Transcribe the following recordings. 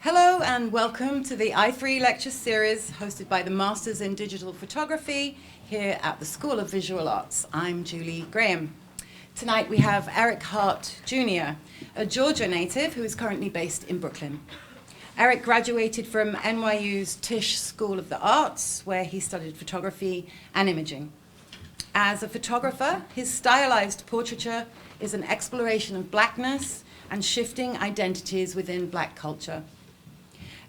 Hello and welcome to the I3 lecture series hosted by the Masters in Digital Photography here at the School of Visual Arts. I'm Julie Graham. Tonight we have Eric Hart Jr., a Georgia native who is currently based in Brooklyn. Eric graduated from NYU's Tisch School of the Arts, where he studied photography and imaging. As a photographer, his stylized portraiture is an exploration of blackness and shifting identities within black culture.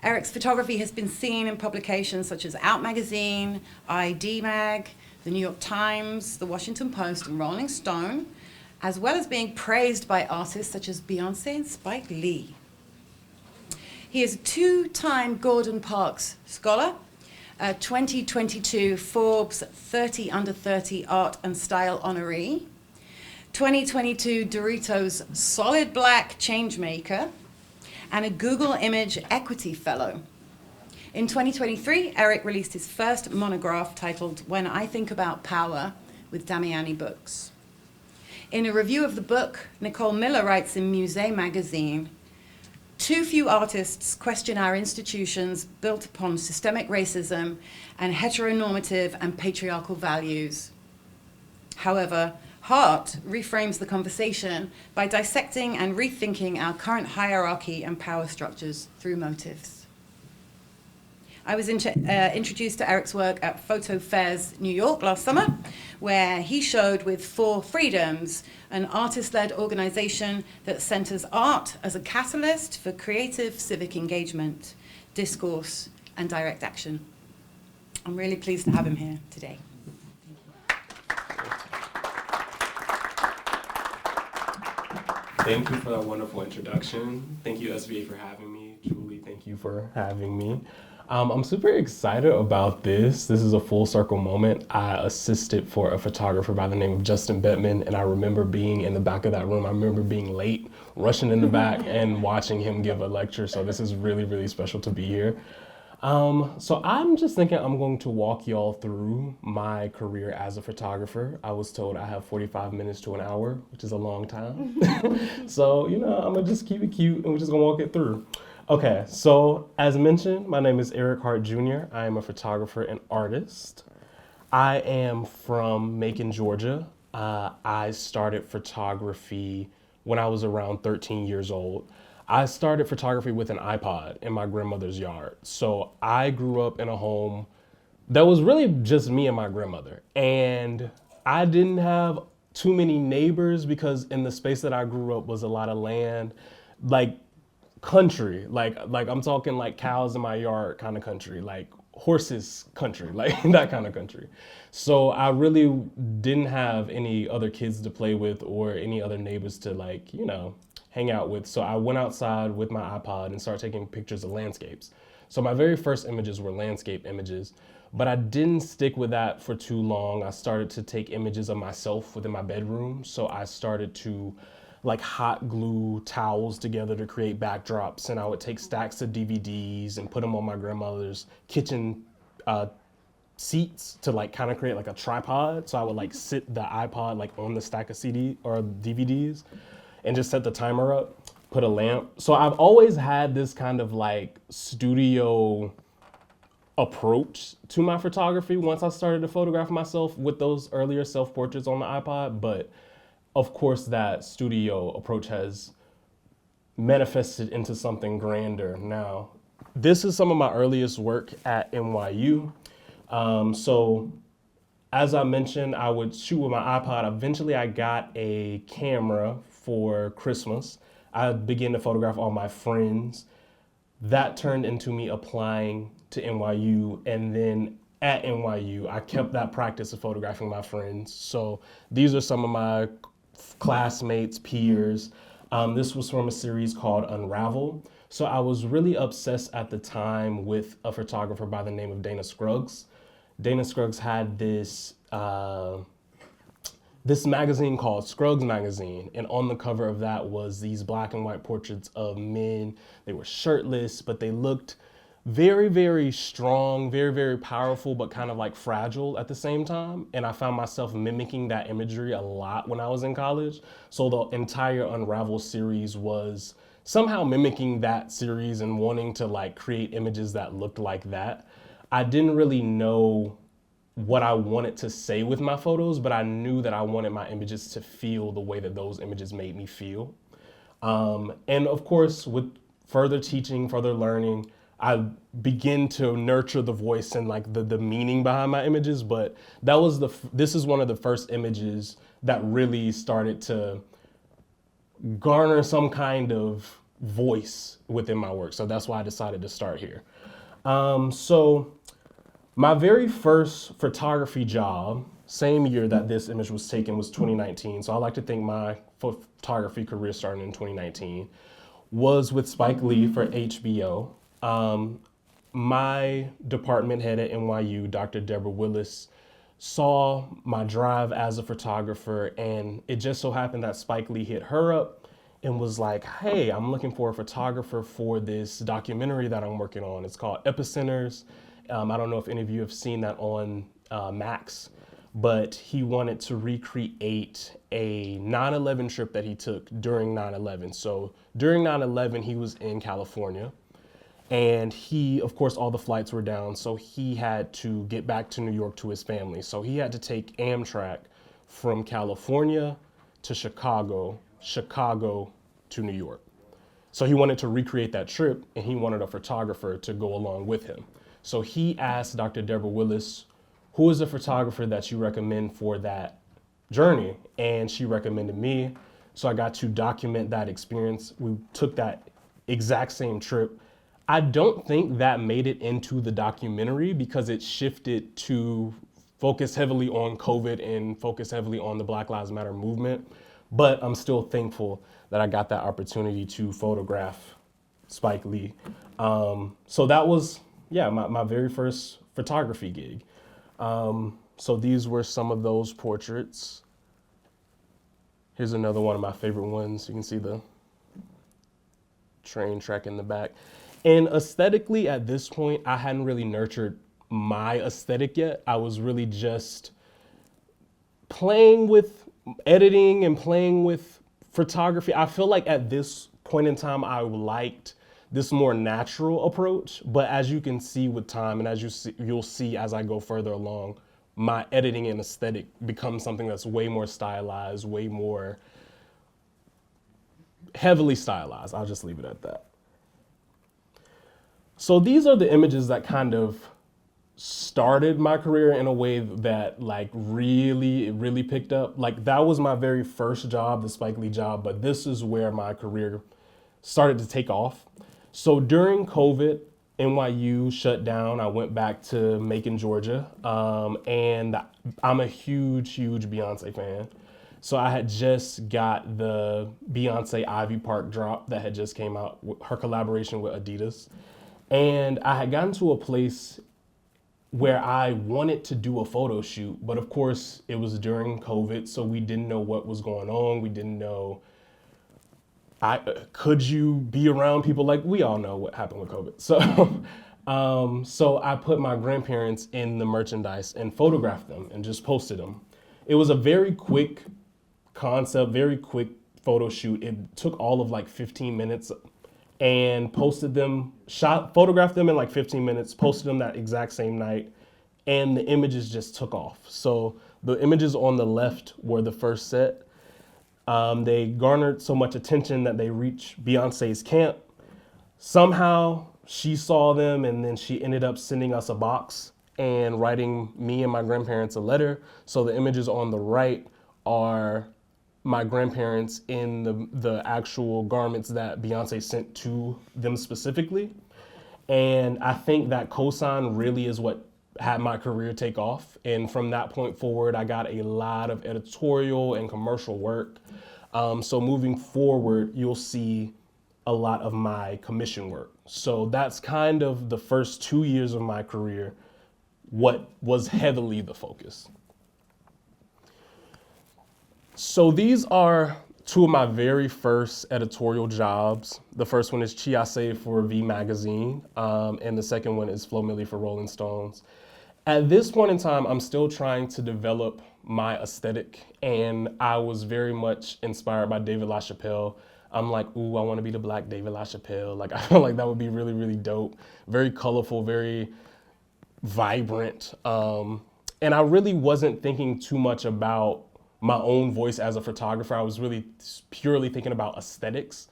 Eric's photography has been seen in publications such as Out Magazine, ID Mag, the New York Times, the Washington Post, and Rolling Stone, as well as being praised by artists such as Beyoncé and Spike Lee. He is a two-time Gordon Parks Scholar, a 2022 Forbes 30 Under 30 Art and Style honoree, 2022 Doritos SOLID BLACK Changemaker, and a Google Image Equity Fellow. In 2023, Eric released his first monograph titled When I Think About Power with Damiani Books. In a review of the book, Nicole Miller writes in Musée magazine, "Too few artists question our institutions built upon systemic racism and heteronormative and patriarchal values. However, Hart reframes the conversation by dissecting and rethinking our current hierarchy and power structures through motives." I was introduced to Eric's work at Photo Fairs New York last summer, where he showed with For Freedoms, an artist-led organization that centers art as a catalyst for creative civic engagement, discourse, and direct action. I'm really pleased to have him here today. Thank you for that wonderful introduction. Thank you, SVA, for having me. Julie, thank you for having me. I'm super excited about this. This is a full circle moment. I assisted for a photographer by the name of Justin Bettman, and I remember being in the back of that room. I remember being late, rushing in the back, and watching him give a lecture. So this is really, really special to be here. So I'm just thinking I'm going to walk y'all through my career as a photographer. I was told I have 45 minutes to an hour, which is a long time. So, I'm gonna just keep it cute and we're just gonna walk it through. Okay, so as mentioned, my name is Eric Hart Jr. I am a photographer and artist. I am from Macon, Georgia. I started photography when I was around 13 years old. I started photography with an iPod in my grandmother's yard. So I grew up in a home that was really just me and my grandmother. And I didn't have too many neighbors because in the space that I grew up was a lot of land, like country, like I'm talking like cows in my yard kind of country, like horses country, like that kind of country. So I really didn't have any other kids to play with or any other neighbors to hang out with. So I went outside with my iPod and started taking pictures of landscapes. So my very first images were landscape images, but I didn't stick with that for too long. I started to take images of myself within my bedroom. So I started to hot glue towels together to create backdrops, and I would take stacks of DVDs and put them on my grandmother's kitchen seats to kind of create a tripod. So I would sit the iPod on the stack of CD or DVDs and just set the timer up, put a lamp. So I've always had this kind of studio approach to my photography once I started to photograph myself with those earlier self-portraits on the iPod. But of course that studio approach has manifested into something grander now. This is some of my earliest work at NYU. So as I mentioned, I would shoot with my iPod. Eventually I got a camera for Christmas. I began to photograph all my friends. That turned into me applying to NYU, and then at NYU, I kept that practice of photographing my friends. So these are some of my classmates, peers. This was from a series called Unravel. So I was really obsessed at the time with a photographer by the name of Dana Scruggs. Dana Scruggs had this magazine called Scruggs Magazine, and on the cover of that was these black and white portraits of men. They were shirtless, but they looked very, very strong, very, very powerful, but kind of like fragile at the same time. And I found myself mimicking that imagery a lot when I was in college. So the entire Unravel series was somehow mimicking that series and wanting to like create images that looked like that. I didn't really know what I wanted to say with my photos, but I knew that I wanted my images to feel the way that those images made me feel. And of course, with further teaching, further learning, I begin to nurture the voice and like the meaning behind my images. But this is one of the first images that really started to garner some kind of voice within my work. So that's why I decided to start here. So my very first photography job, same year that this image was taken, was 2019. So I like to think my photography career started in 2019, was with Spike Lee for HBO. My department head at NYU, Dr. Deborah Willis, saw my drive as a photographer, and it just so happened that Spike Lee hit her up and was like, hey, I'm looking for a photographer for this documentary that I'm working on. It's called Epicenters. I don't know if any of you have seen that on Max, but he wanted to recreate a 9/11 trip that he took during 9/11. So during 9/11, he was in California, and of course, all the flights were down, so he had to get back to New York to his family. So he had to take Amtrak from California to Chicago, Chicago to New York. So he wanted to recreate that trip, and he wanted a photographer to go along with him. So he asked Dr. Deborah Willis, who is a photographer that you recommend for that journey? And she recommended me. So I got to document that experience. We took that exact same trip. I don't think that made it into the documentary because it shifted to focus heavily on COVID and focus heavily on the Black Lives Matter movement. But I'm still thankful that I got that opportunity to photograph Spike Lee. So that was, my very first photography gig. So these were some of those portraits. Here's another one of my favorite ones. You can see the train track in the back. And aesthetically, at this point, I hadn't really nurtured my aesthetic yet. I was really just playing with editing and playing with photography. I feel like at this point in time, I liked this more natural approach. But as you can see with time, and as you'll see as I go further along, my editing and aesthetic becomes something that's way more stylized, way more heavily stylized. I'll just leave it at that. So these are the images that kind of started my career in a way that like really picked up. Like that was my very first job, the Spike Lee job, but this is where my career started to take off. So during COVID, NYU shut down. I went back to Macon, Georgia, and I'm a huge Beyoncé fan. So I had just got the Beyoncé Ivy Park drop that had just came out, her collaboration with Adidas. And I had gotten to a place where I wanted to do a photo shoot, but of course it was during COVID, so we didn't know what was going on. We didn't know, could you be around people? Like we all know what happened with COVID. So I put my grandparents in the merchandise and photographed them and just posted them. It was a very quick concept, very quick photo shoot. It took all of like 15 minutes and posted them, photographed them in like 15 minutes, posted them that exact same night, and the images just took off. So the images on the left were the first set. They garnered so much attention that they reached Beyonce's camp. Somehow she saw them, and then she ended up sending us a box and writing me and my grandparents a letter. So the images on the right are my grandparents in the actual garments that Beyonce sent to them specifically. And I think that cosign really is what had my career take off. And from that point forward, I got a lot of editorial and commercial work. So moving forward, you'll see a lot of my commission work. So that's kind of the first 2 years of my career, what was heavily the focus. So these are two of my very first editorial jobs. The first one is Chiase for V Magazine, and the second one is Flo Milli for Rolling Stones. At this point in time, I'm still trying to develop my aesthetic, and I was very much inspired by David LaChapelle. I'm like, ooh, I want to be the Black David LaChapelle. Like, I feel like that would be really, really dope. Very colorful, very vibrant. And I really wasn't thinking too much about my own voice as a photographer. I was really purely thinking about aesthetics.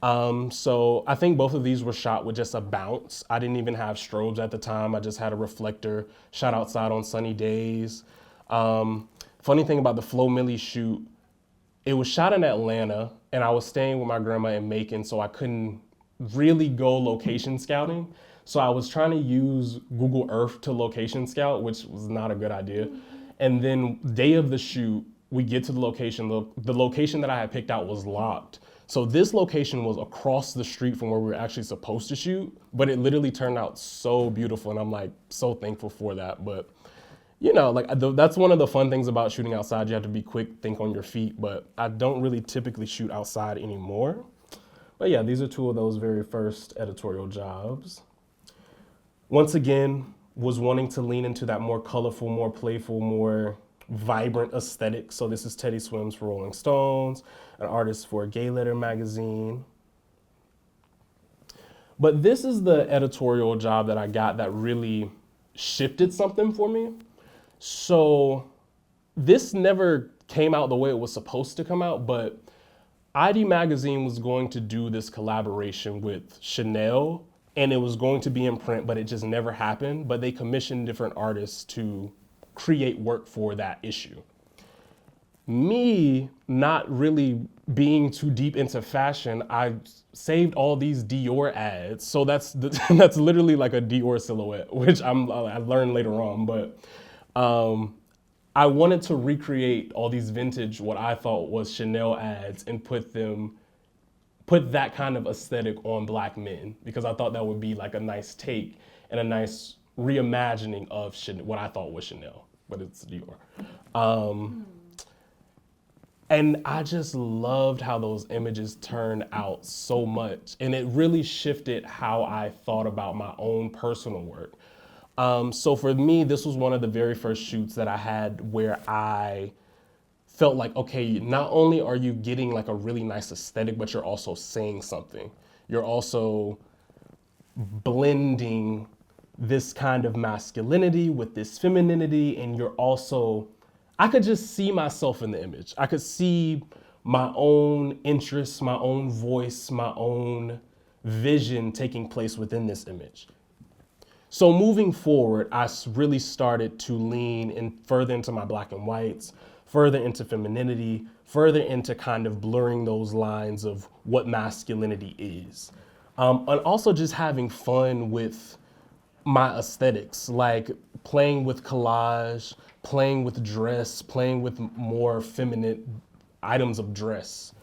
So I think both of these were shot with just a bounce. I didn't even have strobes at the time. I just had a reflector, shot outside on sunny days. Funny thing about the Flo Milli shoot, it was shot in Atlanta and I was staying with my grandma in Macon, so I couldn't really go location scouting. So I was trying to use Google Earth to location scout, which was not a good idea. And then day of the shoot, we get to the location. The location that I had picked out was locked. So this location was across the street from where we were actually supposed to shoot, but it literally turned out so beautiful, and I'm like so thankful for that. But you know, like that's one of the fun things about shooting outside. You have to be quick, think on your feet, but I don't really typically shoot outside anymore. But yeah, these are two of those very first editorial jobs. Once again, was wanting to lean into that more colorful, more playful, more vibrant aesthetic. So this is Teddy Swims for Rolling Stones, an artist for Gay Letter magazine. But this is the editorial job that I got that really shifted something for me. So this never came out the way it was supposed to come out, but ID Magazine was going to do this collaboration with Chanel, and it was going to be in print, but it just never happened. But they commissioned different artists to create work for that issue. Me not really being too deep into fashion, I saved all these Dior ads. So that's literally like a Dior silhouette, which I learned later on. But I wanted to recreate all these vintage, what I thought was Chanel ads, and put that kind of aesthetic on Black men, because I thought that would be like a nice take and a nice reimagining of what I thought was Chanel, but it's Dior. And I just loved how those images turned out so much. And it really shifted how I thought about my own personal work. So for me, this was one of the very first shoots that I had where I felt like, okay, not only are you getting like a really nice aesthetic, but you're also saying something. You're also blending this kind of masculinity with this femininity, and you're also, I could just see myself in the image. I could see my own interests, my own voice, my own vision taking place within this image. So moving forward, I really started to lean in further into my black and whites, further into femininity, further into kind of blurring those lines of what masculinity is. And also just having fun with my aesthetics, like playing with collage, playing with dress, playing with more feminine items of dress.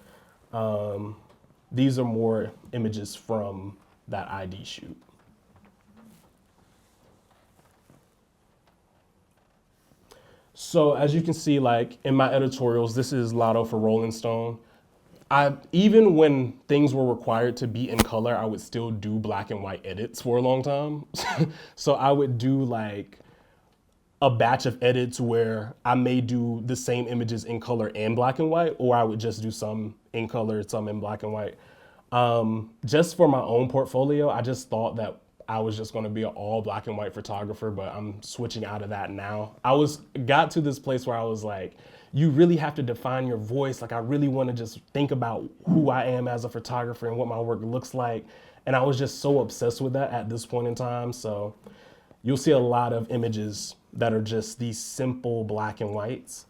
These are more images from that ID shoot. So as you can see, like in my editorials, this is Lotto for Rolling Stone. Even when things were required to be in color, I would still do black and white edits for a long time. So I would do like a batch of edits where I may do the same images in color and black and white, or I would just do some in color, some in black and white. Just for my own portfolio, I just thought that I was just gonna be an all black and white photographer, but I'm switching out of that now. Got to this place where I was like, you really have to define your voice. Like I really wanna just think about who I am as a photographer and what my work looks like. And I was just so obsessed with that at this point in time. So you'll see a lot of images that are just these simple black and whites.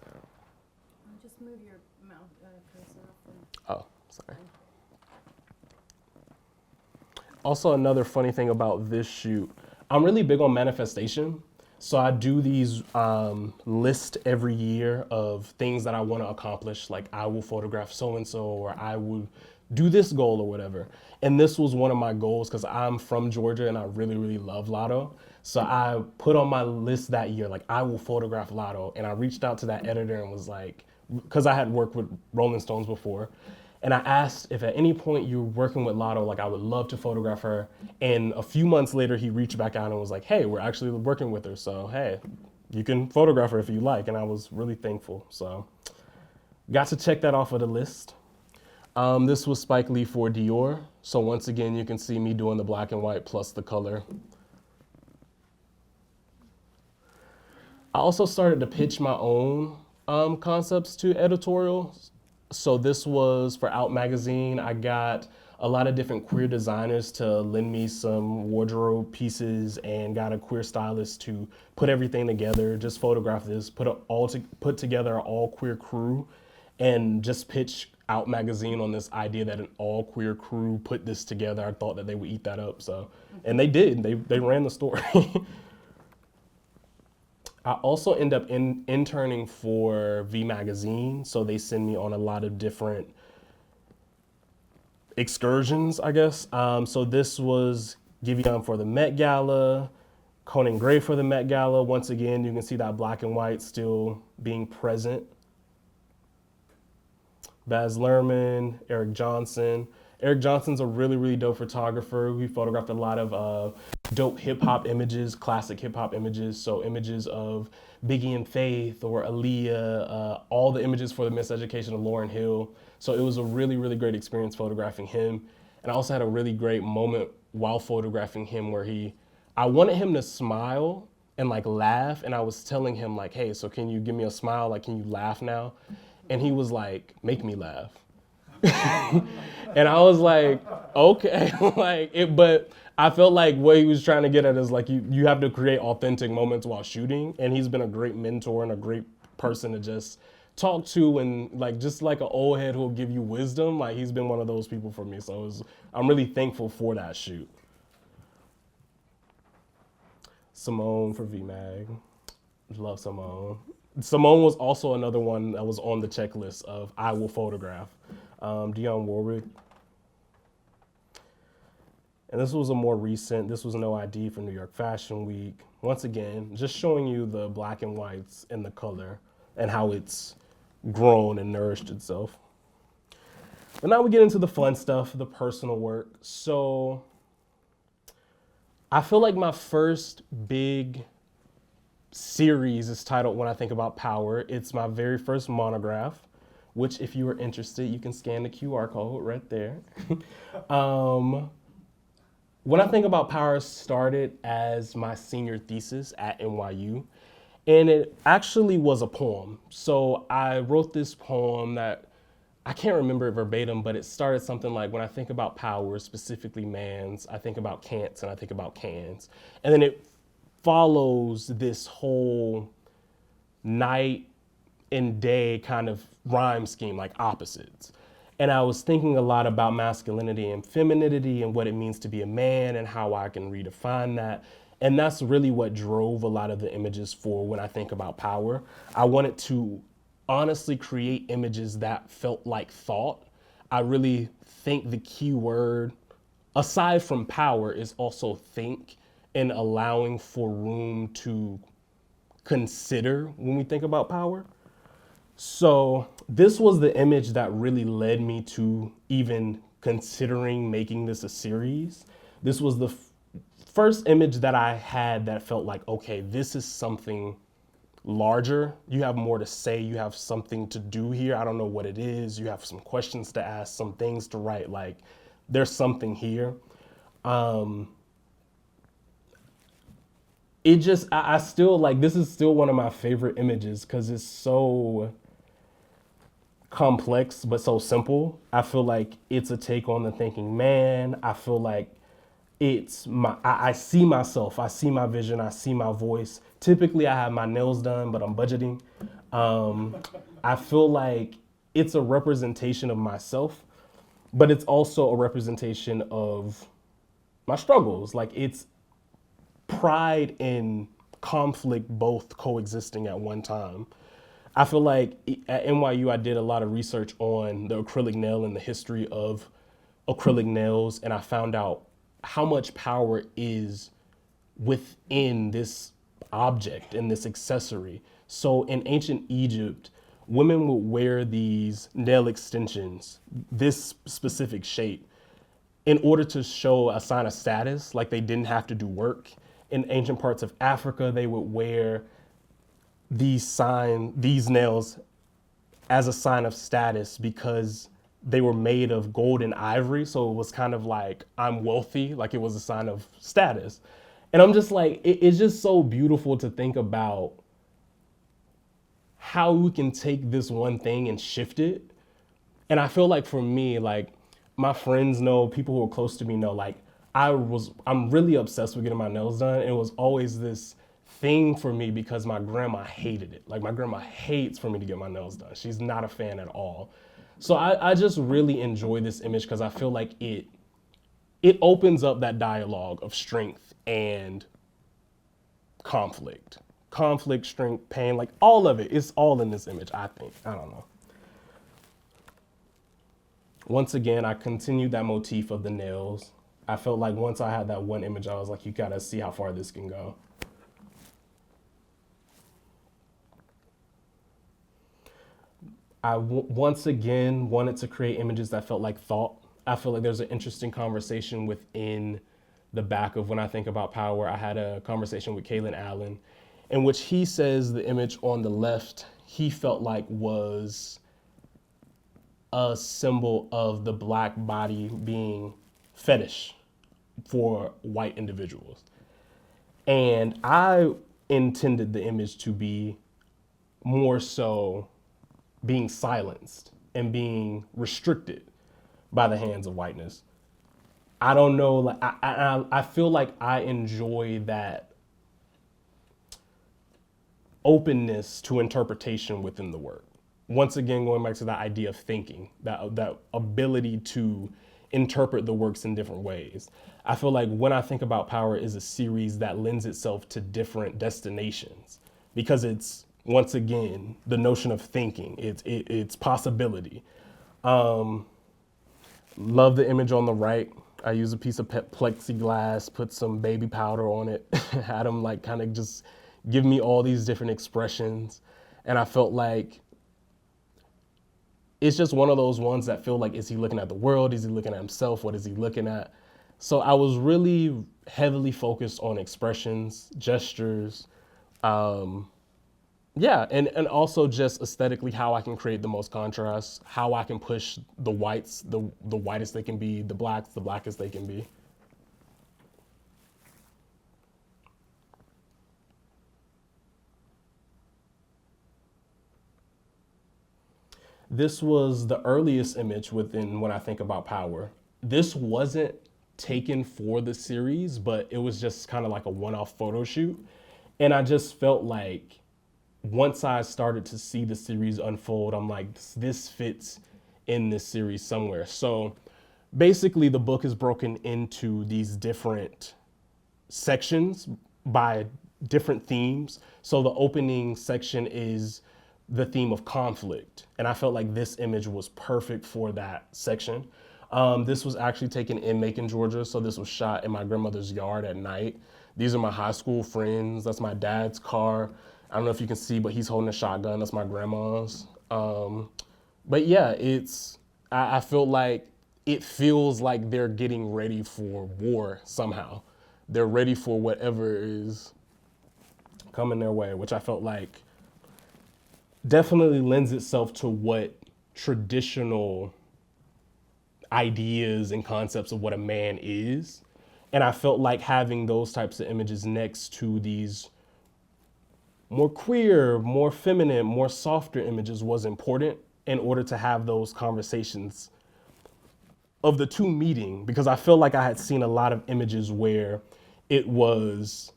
Just move your mouth cursor up. Oh, sorry. Also, another funny thing about this shoot, I'm really big on manifestation. So I do these lists every year of things that I want to accomplish. Like I will photograph so-and-so, or I will do this goal or whatever. And this was one of my goals because I'm from Georgia and I really, really love Lotto. So I put on my list that year, like I will photograph Lotto. And I reached out to that editor and was like, because I had worked with Rolling Stones before. And I asked if at any point you were working with Lotto, like I would love to photograph her. And a few months later, he reached back out and was like, hey, we're actually working with her. So, hey, you can photograph her if you like. And I was really thankful. So got to check that off of the list. This was Spike Lee for Dior. So once again, you can see me doing the black and white plus the color. I also started to pitch my own concepts to Editorial. So this was for Out Magazine. I got a lot of different queer designers to lend me some wardrobe pieces and got a queer stylist to put everything together, just photograph this, put together an all queer crew and just pitch Out Magazine on this idea that an all queer crew put this together. I thought that they would eat that up. So, and they did, they ran the story. I also end up interning for V Magazine, so they send me on a lot of different excursions, I guess. So this was Giveon for the Met Gala, Conan Gray for the Met Gala. Once again, you can see that black and white still being present. Baz Luhrmann, Eric Johnson. Eric Johnson's a really, really dope photographer. We photographed a lot of dope hip hop images, classic hip hop images. So images of Biggie and Faith or Aaliyah, all the images for the Miseducation of Lauryn Hill. So it was a really, really great experience photographing him. And I also had a really great moment while photographing him where I wanted him to smile and like laugh. And I was telling him like, hey, so can you give me a smile? Like, can you laugh now? And he was like, make me laugh. And I was like, okay, but I felt like what he was trying to get at is like, you have to create authentic moments while shooting. And he's been a great mentor and a great person to just talk to and like, just like an old head who'll give you wisdom. Like he's been one of those people for me. So I'm really thankful for that shoot. Simone for VMag. Love Simone. Simone was also another one that was on the checklist of I will photograph. Dionne Warwick. And this was a more recent, this was No ID for New York Fashion Week. Once again, just showing you the black and whites and the color and how it's grown and nourished itself. But now we get into the fun stuff, the personal work. So I feel like my first big series is titled When I Think About Power. It's my very first monograph, which if you are interested, you can scan the QR code right there. When I Think About Power started as my senior thesis at NYU, and it actually was a poem. So I wrote this poem that I can't remember it verbatim, but it started something like, when I think about power, specifically man's, I think about can'ts and I think about cans. And then it follows this whole night and day kind of rhyme scheme, like opposites. And I was thinking a lot about masculinity and femininity and what it means to be a man and how I can redefine that. And that's really what drove a lot of the images for When I Think About Power. I wanted to honestly create images that felt like thought. I really think the key word, aside from power, is also think, and allowing for room to consider when we think about power. So this was the image that really led me to even considering making this a series. This was the first image that I had that felt like, okay, this is something larger. You have more to say. You have something to do here. I don't know what it is. You have some questions to ask, some things to write. Like, there's something here. I still like, this is still one of my favorite images because it's so complex but so simple. I feel like it's a take on the thinking man. I feel like I see myself, I see my vision, I see my voice. Typically I have my nails done, but I'm budgeting. I feel like it's a representation of myself, but it's also a representation of my struggles. Like, it's pride and conflict both coexisting at one time. I feel like at NYU, I did a lot of research on the acrylic nail and the history of acrylic nails, and I found out how much power is within this object and this accessory. So in ancient Egypt, women would wear these nail extensions, this specific shape, in order to show a sign of status, like they didn't have to do work. In ancient parts of Africa, they would wear these nails as a sign of status because they were made of gold and ivory. So it was kind of like, I'm wealthy, like it was a sign of status. And I'm just like, it's just so beautiful to think about how we can take this one thing and shift it. And I feel like for me, like my friends know, people who are close to me know, like I'm really obsessed with getting my nails done. And it was always this thing for me because my grandma hated it. Like my grandma hates for me to get my nails done. She's not a fan at all. So I just really enjoy this image because I feel like it opens up that dialogue of strength and conflict. Conflict, strength, pain, like all of it. It's all in this image, I think. I don't know. Once again, I continued that motif of the nails. I felt like once I had that one image, I was like, you gotta see how far this can go. Once again wanted to create images that felt like thought. I feel like there's an interesting conversation within the back of When I Think About Power. I had a conversation with Kaylin Allen in which he says the image on the left, he felt like was a symbol of the black body being fetish for white individuals. And I intended the image to be more so being silenced and being restricted by the hands of whiteness. I don't know, like I feel like I enjoy that openness to interpretation within the work. Once again, going back to that idea of thinking, that ability to interpret the works in different ways. I feel like When I Think About Power is a series that lends itself to different destinations because it's, once again, the notion of thinking, it's possibility. Love the image on the right. I used a piece of plexiglass, put some baby powder on it, had them like kind of just give me all these different expressions. And I felt like it's just one of those ones that feel like, is he looking at the world? Is he looking at himself? What is he looking at? So I was really heavily focused on expressions, gestures, yeah, and also just aesthetically how I can create the most contrast, how I can push the whites, the whitest they can be, the blacks, the blackest they can be. This was the earliest image within When I Think About Power. This wasn't taken for the series, but it was just kind of like a one-off photo shoot. And I just felt like once I started to see the series unfold, I'm like, this fits in this series somewhere. So basically the book is broken into these different sections by different themes. So the opening section is the theme of conflict. And I felt like this image was perfect for that section. This was actually taken in Macon, Georgia. So this was shot in my grandmother's yard at night. These are my high school friends. That's my dad's car. I don't know if you can see, but he's holding a shotgun. That's my grandma's. But yeah, I feel like it feels like they're getting ready for war somehow. They're ready for whatever is coming their way, which I felt like definitely lends itself to what traditional ideas and concepts of what a man is. And I felt like having those types of images next to these more queer, more feminine, more softer images was important in order to have those conversations of the two meeting, because I feel like I had seen a lot of images where it was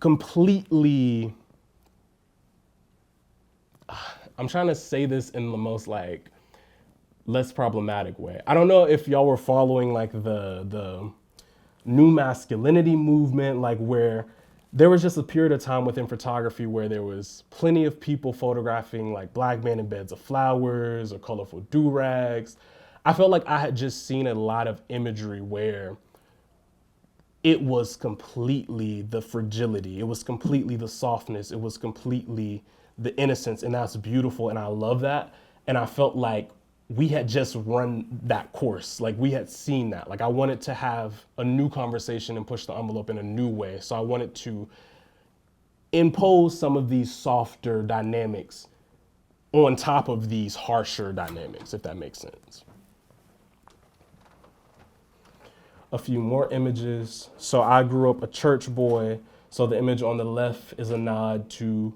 completely, I'm trying to say this in the most like less problematic way. I don't know if y'all were following like the new masculinity movement, like where there was just a period of time within photography where there was plenty of people photographing like black men in beds of flowers or colorful do-rags. I felt like I had just seen a lot of imagery where it was completely the fragility, it was completely the softness, it was completely the innocence, and that's beautiful, and I love that. And I felt like we had just run that course. Like we had seen that. Like I wanted to have a new conversation and push the envelope in a new way. So I wanted to impose some of these softer dynamics on top of these harsher dynamics, if that makes sense. A few more images. So I grew up a church boy. So the image on the left is a nod to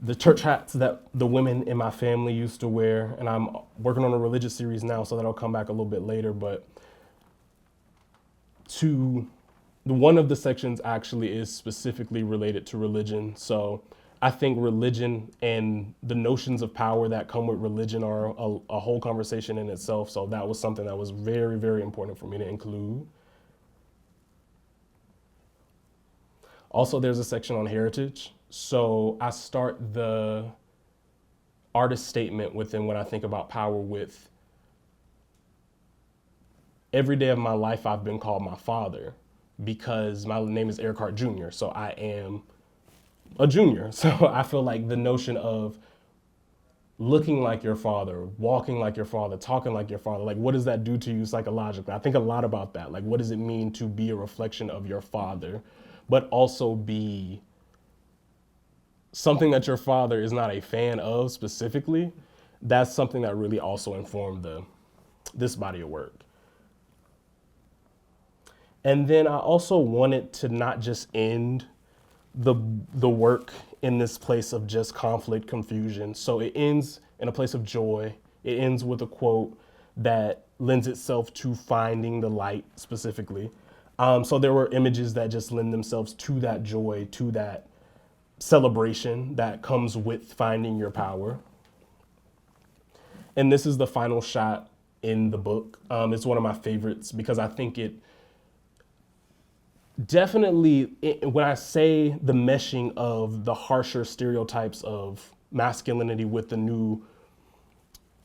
the church hats that the women in my family used to wear. And I'm working on a religious series now, so that'll come back a little bit later. But one of the sections actually is specifically related to religion. So I think religion and the notions of power that come with religion are a whole conversation in itself. So that was something that was very, very important for me to include. Also, there's a section on heritage. So I start the artist statement within when I think about power with every day of my life I've been called my father because my name is Eric Hart Jr. So I am a junior. So I feel like the notion of looking like your father, walking like your father, talking like your father, like what does that do to you psychologically? I think a lot about that. Like what does it mean to be a reflection of your father, but also be something that your father is not a fan of specifically? That's something that really also informed this body of work. And then I also wanted to not just end the work in this place of just conflict, confusion. So it ends in a place of joy. It ends with a quote that lends itself to finding the light specifically. So there were images that just lend themselves to that joy, to that celebration that comes with finding your power. And this is the final shot in the book. It's one of my favorites because I think it definitely, when I say the meshing of the harsher stereotypes of masculinity with the new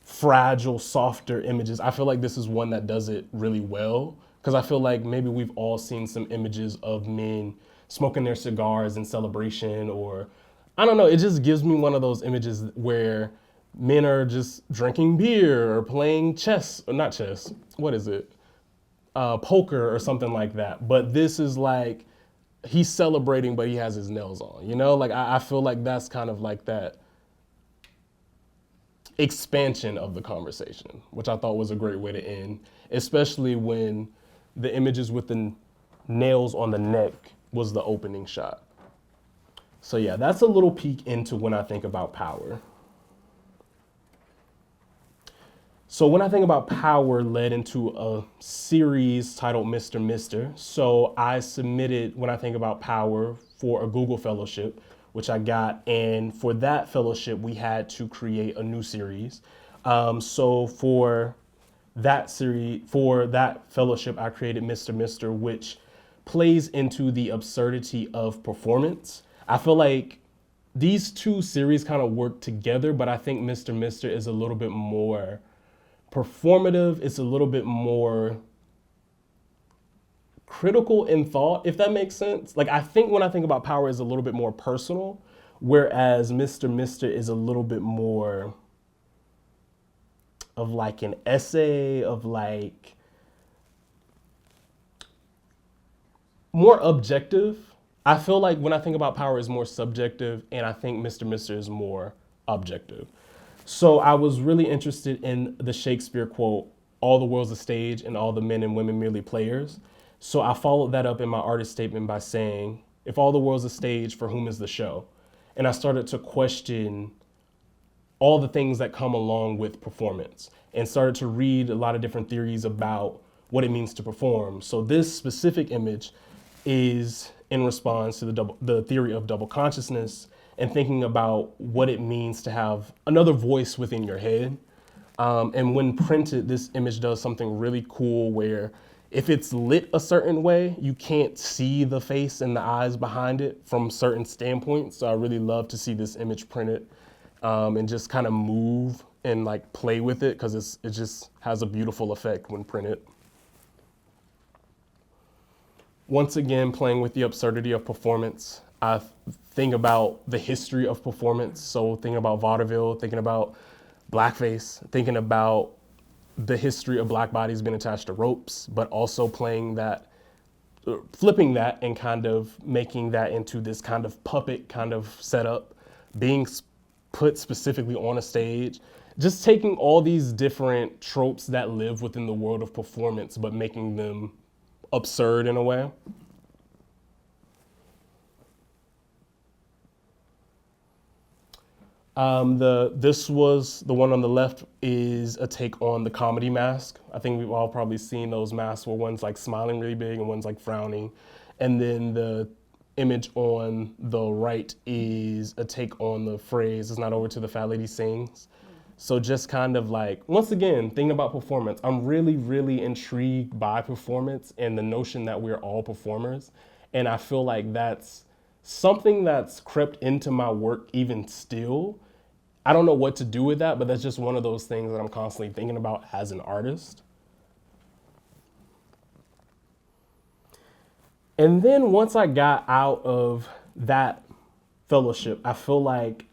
fragile, softer images, I feel like this is one that does it really well. Because I feel like maybe we've all seen some images of men smoking their cigars in celebration, or I don't know, it just gives me one of those images where men are just drinking beer or playing chess, or not chess, what is it? Poker or something like that. But this is like, he's celebrating, but he has his nails on, you know? Like, I feel like that's kind of like that expansion of the conversation, which I thought was a great way to end, especially when the images with the nails on the neck was the opening shot. So yeah, that's a little peek into when I think about power. So when I think about power led into a series titled Mr. Mr. So I submitted when I think about power for a Google fellowship, which I got. And for that fellowship, we had to create a new series. So for that series, for that fellowship, I created Mr. Mr., which plays into the absurdity of performance. I feel like these two series kind of work together, but I think Mr. Mr. is a little bit more performative. It's a little bit more critical in thought, if that makes sense. Like, I think when I think about power is a little bit more personal, whereas Mr. Mr. is a little bit more of like an essay, of like more objective. I feel like when I think about power is more subjective, and I think Mr. Mr. is more objective. So I was really interested in the Shakespeare quote, "All the world's a stage and all the men and women merely players." So I followed that up in my artist statement by saying, if all the world's a stage, for whom is the show? And I started to question all the things that come along with performance and started to read a lot of different theories about what it means to perform. So this specific image is in response to the theory of double consciousness and thinking about what it means to have another voice within your head. And when printed, this image does something really cool where if it's lit a certain way, you can't see the face and the eyes behind it from certain standpoints. So I really love to see this image printed and just kind of move and like play with it, because it just has a beautiful effect when printed. Once again, playing with the absurdity of performance. I think about the history of performance. So thinking about vaudeville, thinking about blackface, thinking about the history of black bodies being attached to ropes, but also playing that, flipping that and kind of making that into this kind of puppet kind of setup, being put specifically on a stage, just taking all these different tropes that live within the world of performance, but making them absurd in a way. This was the one on the left is a take on the comedy mask. I think we've all probably seen those masks where one's like smiling really big and one's like frowning. And then the image on the right is a take on the phrase, "It's not over till the fat lady sings." So just kind of like, once again, thinking about performance, I'm really, really intrigued by performance and the notion that we're all performers. And I feel like that's something that's crept into my work even still. I don't know what to do with that, but that's just one of those things that I'm constantly thinking about as an artist. And then once I got out of that fellowship, I feel like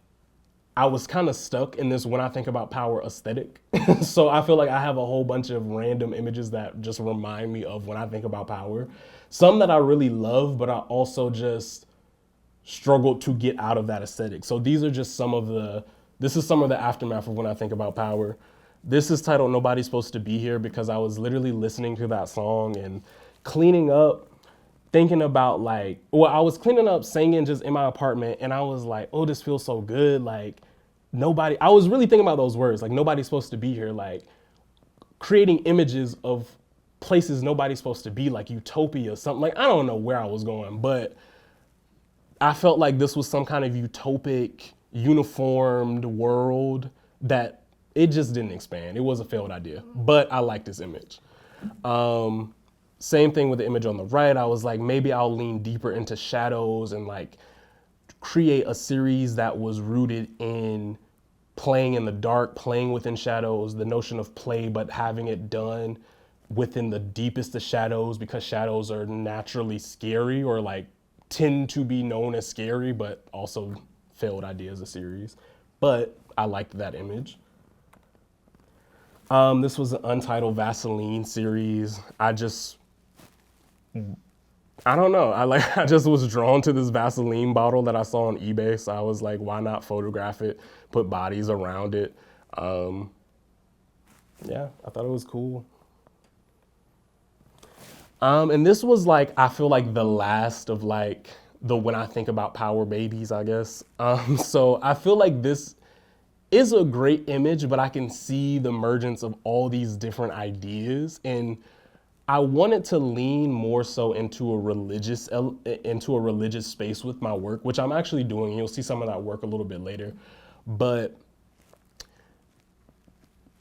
I was kind of stuck in this when I think about power aesthetic. So I feel like I have a whole bunch of random images that just remind me of when I think about power. Some that I really love, but I also just struggled to get out of that aesthetic. So these are just this is some of the aftermath of when I think about power. This is titled "Nobody's Supposed to Be Here" because I was literally listening to that song and cleaning up, thinking about I was cleaning up, singing just in my apartment, and I was like, oh, this feels so good. Like I was really thinking about those words, like nobody's supposed to be here, like creating images of places nobody's supposed to be, like utopia, something like, I don't know where I was going, but I felt like this was some kind of utopic, uniformed world that it just didn't expand. It was a failed idea, but I like this image. Same thing with the image on the right. I was like, maybe I'll lean deeper into shadows and like create a series that was rooted in playing in the dark, playing within shadows, the notion of play, but having it done within the deepest of shadows because shadows are naturally scary or like tend to be known as scary, but also failed idea as a series. But I liked that image. This was an untitled Vaseline series. I don't know. I just was drawn to this Vaseline bottle that I saw on eBay. So I was like, why not photograph it, put bodies around it? Yeah, I thought it was cool. And this was like, I feel like the last of like the when I think about power babies, I guess. So I feel like this is a great image, but I can see the emergence of all these different ideas. And I wanted to lean more so into a religious space with my work, which I'm actually doing. You'll see some of that work a little bit later. But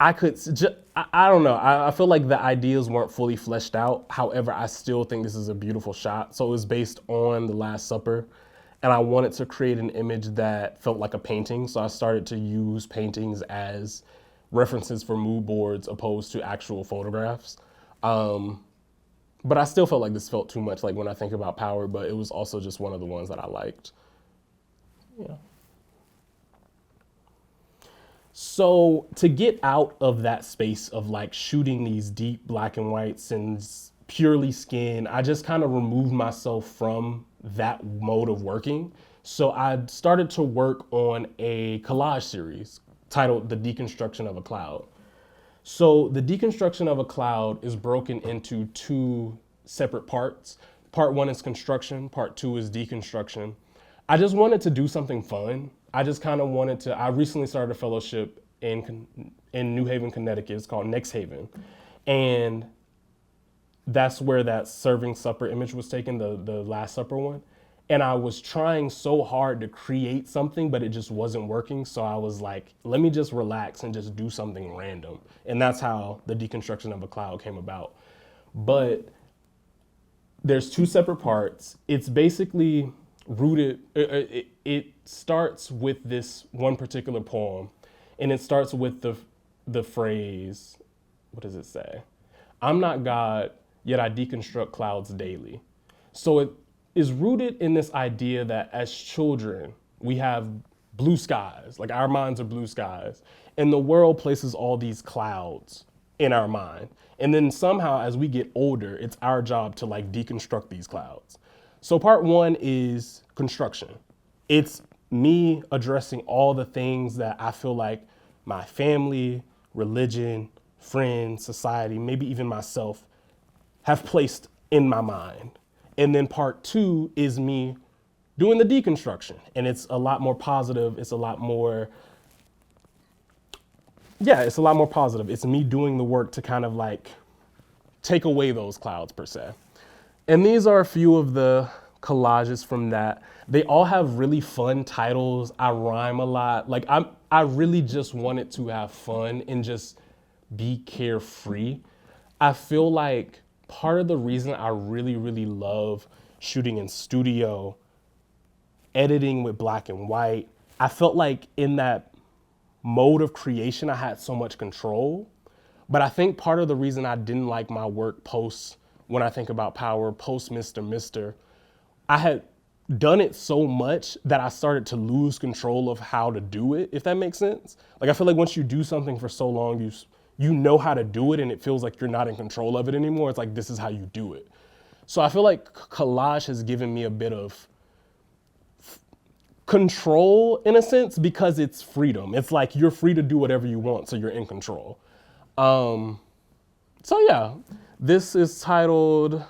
I don't know. I feel like the ideas weren't fully fleshed out. However, I still think this is a beautiful shot. So it was based on The Last Supper. And I wanted to create an image that felt like a painting. So I started to use paintings as references for mood boards opposed to actual photographs. But I still felt like this felt too much like when I think about power, but it was also just one of the ones that I liked. Yeah. So to get out of that space of like shooting these deep black and whites and purely skin, I just kind of removed myself from that mode of working. So I started to work on a collage series titled The Deconstruction of a Cloud. So the deconstruction of a cloud is broken into two separate parts. Part one is construction, part two is deconstruction. I just wanted to do something fun. I just kind of wanted to, I recently started a fellowship in New Haven, Connecticut. It's called Next Haven. And that's where that serving supper image was taken, the Last Supper one. And I was trying so hard to create something, but it just wasn't working. So I was like, let me just relax and just do something random. And that's how the deconstruction of a cloud came about. But there's two separate parts. It's basically rooted, it starts with this one particular poem. And it starts with the phrase, what does it say? I'm not God, yet I deconstruct clouds daily. So is rooted in this idea that as children, we have blue skies, like our minds are blue skies, and the world places all these clouds in our mind. And then somehow as we get older, it's our job to like deconstruct these clouds. So part one is construction. It's me addressing all the things that I feel like my family, religion, friends, society, maybe even myself have placed in my mind. And then part two is me doing the deconstruction. And it's a lot more positive. It's a lot more, it's a lot more positive. It's me doing the work to kind of like take away those clouds per se. And these are a few of the collages from that. They all have really fun titles. I rhyme a lot. Like I really just wanted to have fun and just be carefree. I feel like part of the reason I really, really love shooting in studio, editing with black and white, I felt like in that mode of creation, I had so much control. But I think part of the reason I didn't like my work post, when I think about power, post Mr. I had done it so much that I started to lose control of how to do it, if that makes sense. Like I feel like once you do something for so long, you know how to do it and it feels like you're not in control of it anymore. It's like, this is how you do it. So I feel like collage has given me a bit of control in a sense because it's freedom. It's like you're free to do whatever you want, so you're in control. So yeah, this is titled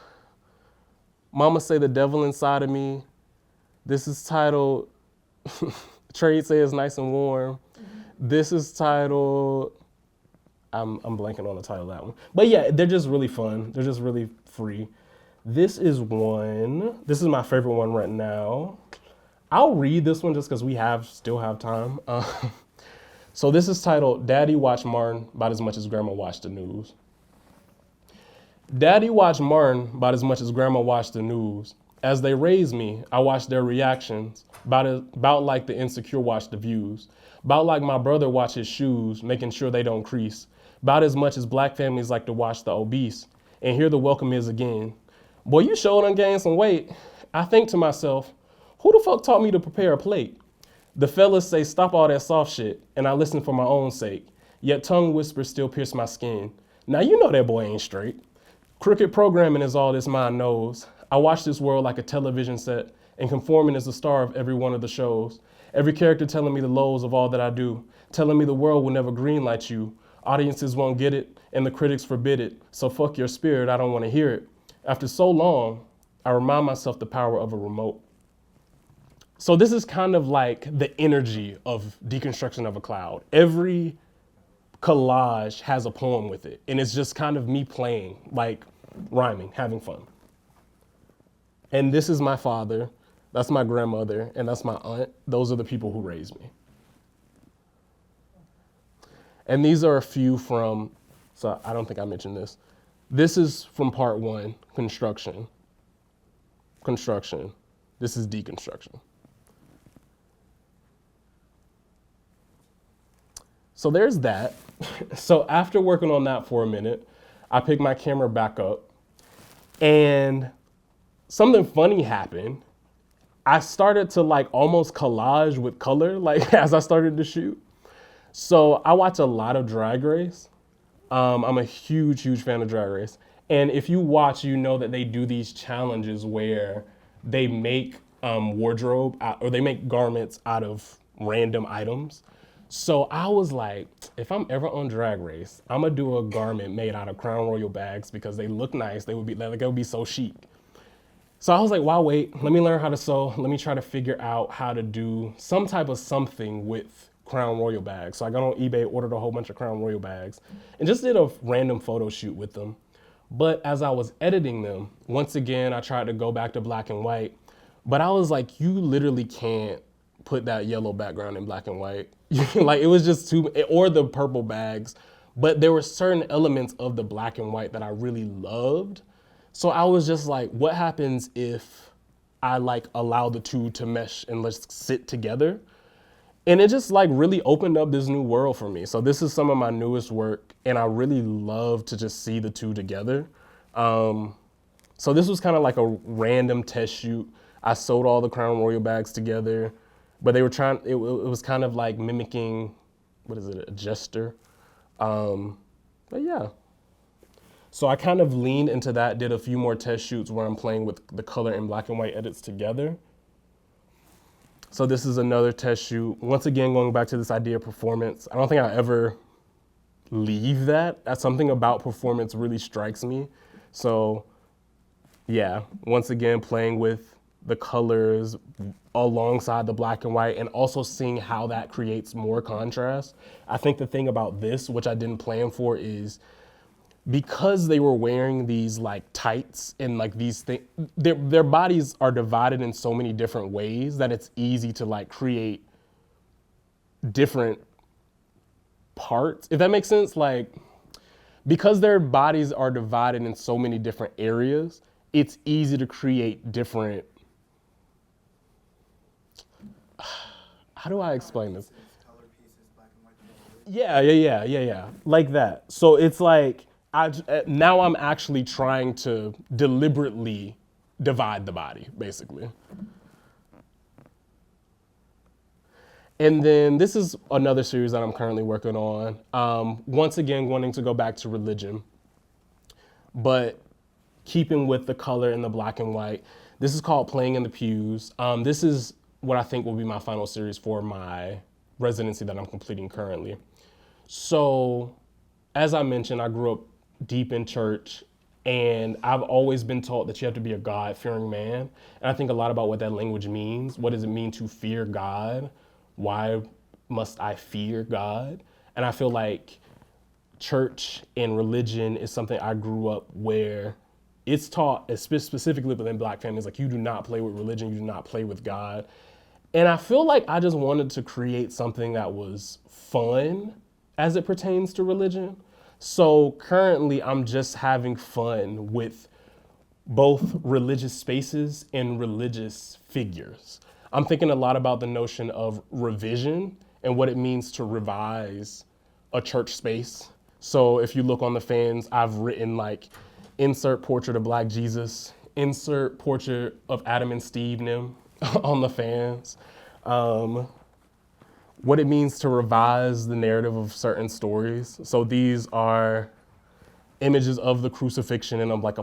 Mama Say the Devil Inside of Me. This is titled Trade Say It's Nice and Warm. This is titled, I'm blanking on the title of that one. But yeah, they're just really fun. They're just really free. This is my favorite one right now. I'll read this one just because we still have time. So this is titled Daddy Watched Martin about as much as Grandma watched the news. Daddy watched Martin about as much as Grandma watched the news. As they raised me, I watched their reactions, about like the insecure watch the views, about like my brother watch his shoes, making sure they don't crease, about as much as black families like to watch the obese, and here the welcome is again. Boy, you sure done gained some weight. I think to myself, who the fuck taught me to prepare a plate? The fellas say stop all that soft shit, and I listen for my own sake, yet tongue whispers still pierce my skin. Now you know that boy ain't straight. Crooked programming is all this mind knows. I watch this world like a television set, and conforming is the star of every one of the shows. Every character telling me the lows of all that I do, telling me the world will never greenlight you. Audiences won't get it, and the critics forbid it. So fuck your spirit, I don't want to hear it. After so long, I remind myself the power of a remote. So this is kind of like the energy of deconstruction of a cloud. Every collage has a poem with it, and it's just kind of me playing, like rhyming, having fun. And this is my father, that's my grandmother, and that's my aunt. Those are the people who raised me. And these are a few from, so I don't think I mentioned this. This is from part one, construction. This is deconstruction. So there's that. So after working on that for a minute, I picked my camera back up and something funny happened. I started to like almost collage with color, like as I started to shoot. So I watch a lot of Drag Race. I'm a huge fan of Drag Race. And if you watch, you know that they do these challenges where they make wardrobe or they make garments out of random items. So I was like, if I'm ever on Drag Race, I'm gonna do a garment made out of Crown Royal bags because they look nice. They would be so chic. So I was like, why wait? Let me learn how to sew. Let me try to figure out how to do some type of something with Crown Royal bags. So I got on eBay, ordered a whole bunch of Crown Royal bags, and just did a random photo shoot with them. But as I was editing them, once again, I tried to go back to black and white, but I was like, you literally can't put that yellow background in black and white. Like it was just too, or the purple bags, but there were certain elements of the black and white that I really loved. So I was just like, what happens if I like allow the two to mesh and let's sit together? And it just like really opened up this new world for me. So this is some of my newest work and I really love to just see the two together. So So this was kind of like a random test shoot. I sewed all the Crown Royal bags together, but they were trying, it was kind of like mimicking, what is it, a jester. But yeah. So I kind of leaned into that, did a few more test shoots where I'm playing with the color and black and white edits together. So this is another test shoot. Once again, going back to this idea of performance, I don't think I ever leave that. That's something about performance really strikes me. So yeah, once again, playing with the colors alongside the black and white and also seeing how that creates more contrast. I think the thing about this, which I didn't plan for, is because they were wearing these like tights and like these things, their bodies are divided in so many different ways that it's easy to like create different parts, if that makes sense. Like, because their bodies are divided in so many different areas, it's easy to create different, how do I explain this? Yeah, like that. So it's like, now I'm actually trying to deliberately divide the body, basically. And then this is another series that I'm currently working on. Once again, wanting to go back to religion, but keeping with the color and the black and white. This is called Playing in the Pews. This is what I think will be my final series for my residency that I'm completing currently. So, as I mentioned, I grew up deep in church, and I've always been taught that you have to be a God-fearing man. And I think a lot about what that language means. What does it mean to fear God? Why must I fear God? And I feel like church and religion is something I grew up where it's taught, specifically within Black families, like, you do not play with religion, you do not play with God. And I feel like I just wanted to create something that was fun as it pertains to religion. So currently I'm just having fun with both religious spaces and religious figures. I'm thinking a lot about the notion of revision and what it means to revise a church space. So if you look on the fans, I've written like, insert portrait of Black Jesus, insert portrait of Adam and Steve Nim on the fans. What it means to revise the narrative of certain stories. So these are images of the crucifixion and of like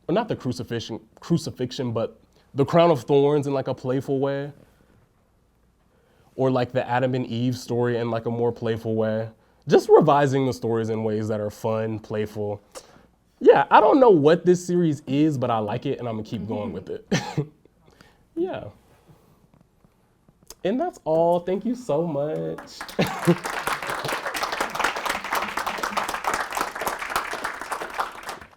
not the crucifixion, but the crown of thorns in like a playful way. Or like the Adam and Eve story in like a more playful way. Just revising the stories in ways that are fun, playful. Yeah, I don't know what this series is, but I like it and I'm gonna keep going with it. Yeah. And that's all. Thank you so much.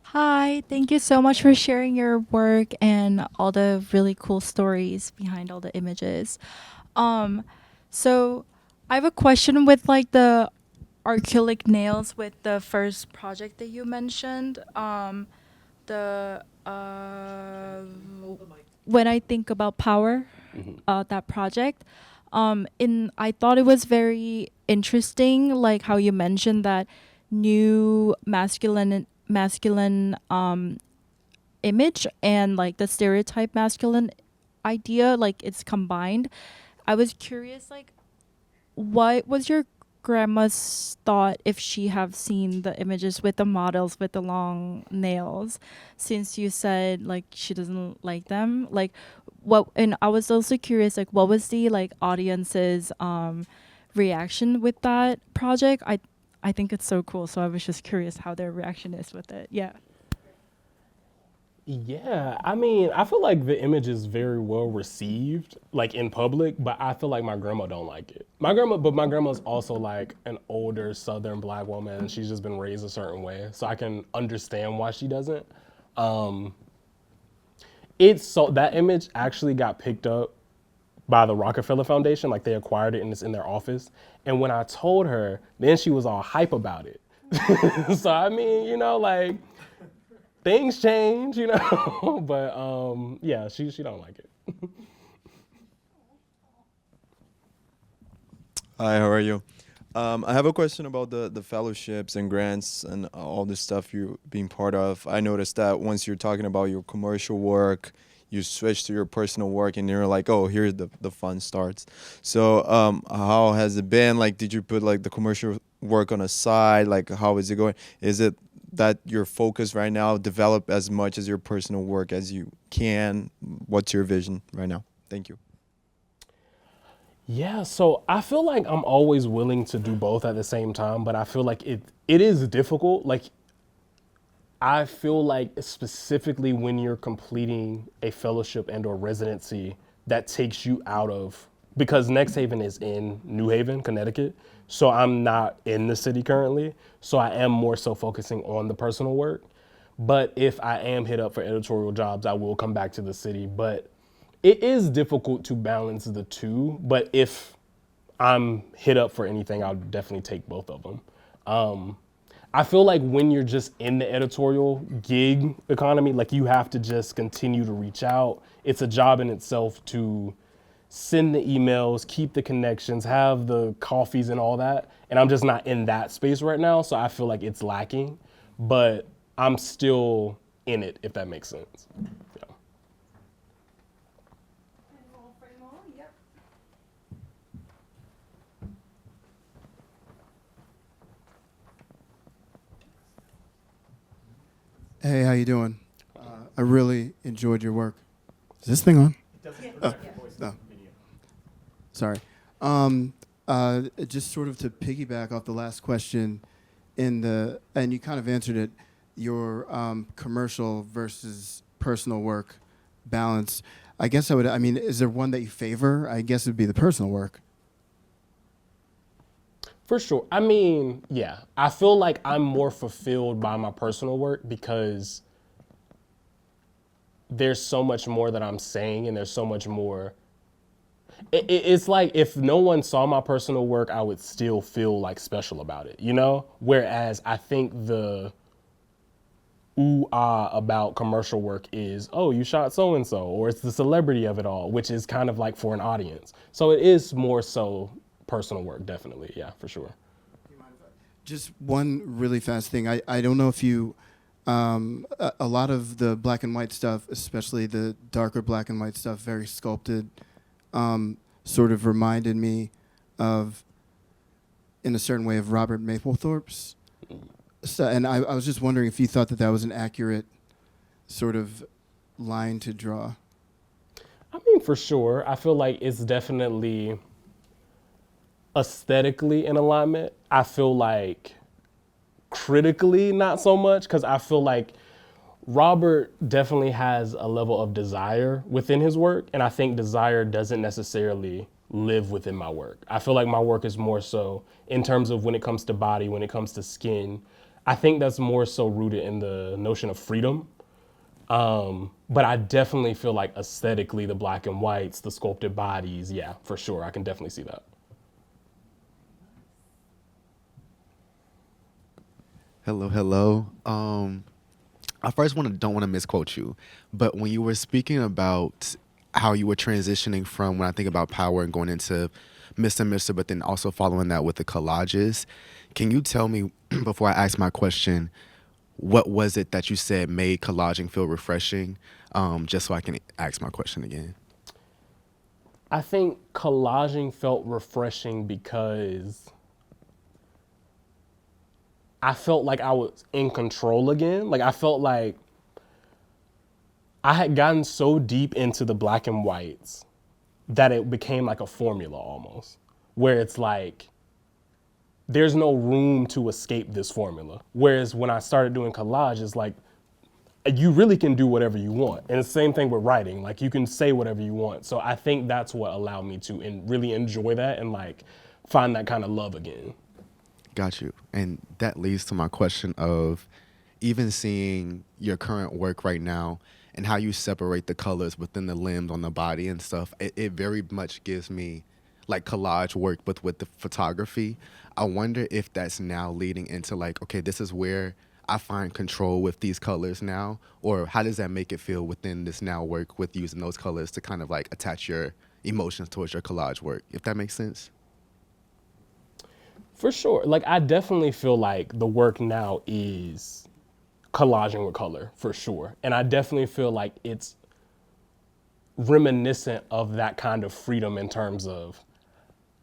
Hi, thank you so much for sharing your work and all the really cool stories behind all the images. So I have a question with like the acrylic nails with the first project that you mentioned. The when I think about power, that project, I thought it was very interesting, like how you mentioned that new masculine image and like the stereotype masculine idea, like it's combined. I was curious, like, what was your grandma's thought if she have seen the images with the models with the long nails, since you said like she doesn't like them, like what? And I was also curious, like, what was the like audience's reaction with that project? I think it's so cool, so I was just curious how their reaction is with it. Yeah. Yeah, I mean, I feel like the image is very well received, like in public, but I feel like my grandma don't like it. But my grandma's also like an older Southern Black woman, and she's just been raised a certain way, so I can understand why she doesn't. That image actually got picked up by the Rockefeller Foundation, like they acquired it and it's in their office. And when I told her, then she was all hype about it. So I mean, like, things change, but yeah, she don't like it. Hi, how are you? I have a question about the fellowships and grants and all this stuff you're being part of. I noticed that once you're talking about your commercial work, you switch to your personal work and you're like, oh, here the fun starts. So how has it been? Like, did you put like the commercial work on a side? Like, how is it going? Is it that your focus right now, develop as much as your personal work as you can? What's your vision right now? Thank you. Yeah, so I feel like I'm always willing to do both at the same time, but I feel like it is difficult. Like, I feel like specifically when you're completing a fellowship and or residency that takes you out of, because Next Haven is in New Haven, Connecticut. So I'm not in the city currently. So I am more so focusing on the personal work. But if I am hit up for editorial jobs, I will come back to the city. But it is difficult to balance the two. But if I'm hit up for anything, I'll definitely take both of them. I feel like when you're just in the editorial gig economy, like you have to just continue to reach out. It's a job in itself to send the emails, keep the connections, have the coffees and all that. And I'm just not in that space right now. So I feel like it's lacking, but I'm still in it, if that makes sense. Yeah. Hey, how you doing? I really enjoyed your work. Is this thing on? No. Sorry. Just sort of to piggyback off the last question, and you kind of answered it, your commercial versus personal work balance. I guess I mean, is there one that you favor? I guess it would be the personal work. For sure. I mean, yeah, I feel like I'm more fulfilled by my personal work because there's so much more that I'm saying and there's so much more. It's like if no one saw my personal work, I would still feel like special about it, you know? Whereas I think the ooh-ah about commercial work is, oh, you shot so-and-so, or it's the celebrity of it all, which is kind of like for an audience. So it is more so personal work, definitely. Yeah, for sure. Just one really fast thing. I don't know if you, a lot of the black and white stuff, especially the darker black and white stuff, very sculpted, sort of reminded me of, in a certain way, of Robert Mapplethorpe's. So, and I was just wondering if you thought that was an accurate sort of line to draw. I mean, for sure. I feel like it's definitely aesthetically in alignment. I feel like critically not so much, because I feel like Robert definitely has a level of desire within his work, and I think desire doesn't necessarily live within my work. I feel like my work is more so in terms of when it comes to body, when it comes to skin, I think that's more so rooted in the notion of freedom. But I definitely feel like aesthetically the black and whites, the sculpted bodies, yeah, for sure. I can definitely see that. Hello, hello. I first don't want to misquote you, but when you were speaking about how you were transitioning from, when I think about power and going into Mr. Mr., but then also following that with the collages, can you tell me, before I ask my question, what was it that you said made collaging feel refreshing, just so I can ask my question again? I think collaging felt refreshing because I felt like I was in control again. Like I felt like I had gotten so deep into the black and whites that it became like a formula almost, where it's like, there's no room to escape this formula. Whereas when I started doing collage, it's like, you really can do whatever you want. And it's the same thing with writing. Like you can say whatever you want. So I think that's what allowed me to really enjoy that and like find that kind of love again. Got you. And that leads to my question of even seeing your current work right now and how you separate the colors within the limbs on the body and stuff. It very much gives me like collage work, but with the photography. I wonder if that's now leading into like, okay, this is where I find control with these colors now, or how does that make it feel within this now work with using those colors to kind of like attach your emotions towards your collage work, if that makes sense? For sure. Like, I definitely feel like the work now is collaging with color, for sure. And I definitely feel like it's reminiscent of that kind of freedom in terms of